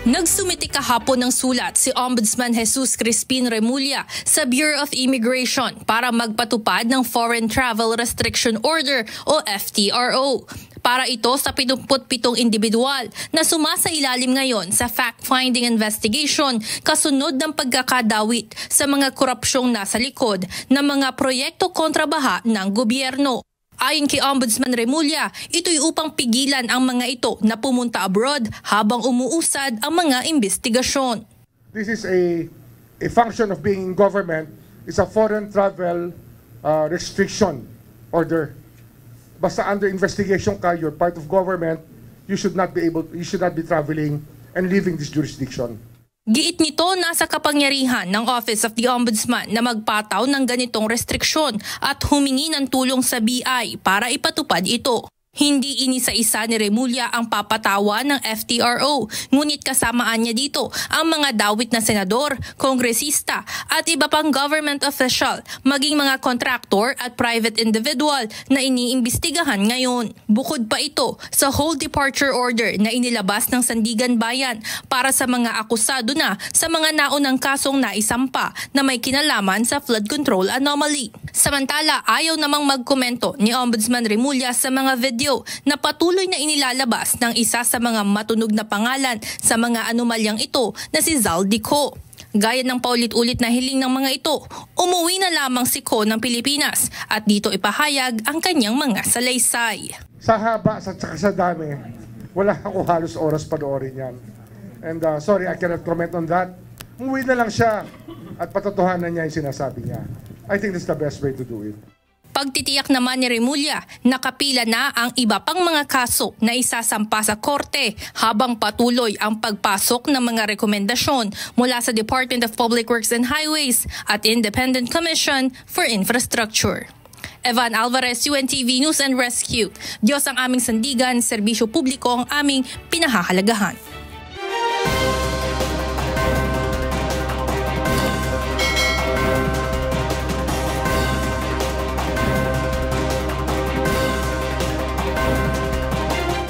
Nagsumiti kahapon ng sulat si Ombudsman Jesus Crispin Remulla sa Bureau of Immigration para magpatupad ng Foreign Travel Restriction Order o FTRO. Para ito sa 77 individual na sumasailalim ngayon sa fact-finding investigation kasunod ng pagkakadawit sa mga korupsyong nasa likod ng mga proyekto kontrabaha ng gobyerno. Ayon kay Ombudsman Remulla, ito'y upang pigilan ang mga ito na pumunta abroad habang umuusad ang mga investigasyon. This is a function of being in government. It's a foreign travel restriction order. Basta under investigation ka, you're part of government, you should not be traveling and leaving this jurisdiction. Giit nito, nasa kapangyarihan ng Office of the Ombudsman na magpataw ng ganitong restriksyon at humingi ng tulong sa BI para ipatupad ito. Hindi inisa-isa ni Remulla ang papatawa ng FTRO, ngunit kasamaan niya dito ang mga dawit na senador, kongresista at iba pang government official, maging mga kontraktor at private individual na iniimbestigahan ngayon. Bukod pa ito sa whole departure order na inilabas ng Sandigan Bayan para sa mga akusado na sa mga naunang kasong naisampa na may kinalaman sa flood control anomaly. Samantala, ayaw namang magkomento ni Ombudsman Remulla sa mga video na patuloy na inilalabas ng isa sa mga matunog na pangalan sa mga anomalyang ito na si Zaldico. Gaya ng paulit-ulit na hiling ng mga ito, umuwi na lamang si Ko ng Pilipinas at dito ipahayag ang kanyang mga salaysay. Sa haba, sa dami, wala ako halos oras panoorin yan. And sorry, I cannot comment on that. Umuwi na lang siya at patotohanan niya yung sinasabi niya. I think that's the best way to do it. Pagtitiyak naman ni Remulla, nakapila na ang iba pang mga kaso na isasampa sa korte habang patuloy ang pagpasok ng mga rekomendasyon mula sa Department of Public Works and Highways at Independent Commission for Infrastructure. Evan Alvarez, UNTV News and Rescue. Diyos ang aming sandigan, serbisyo publiko ang aming pinahahalagahan.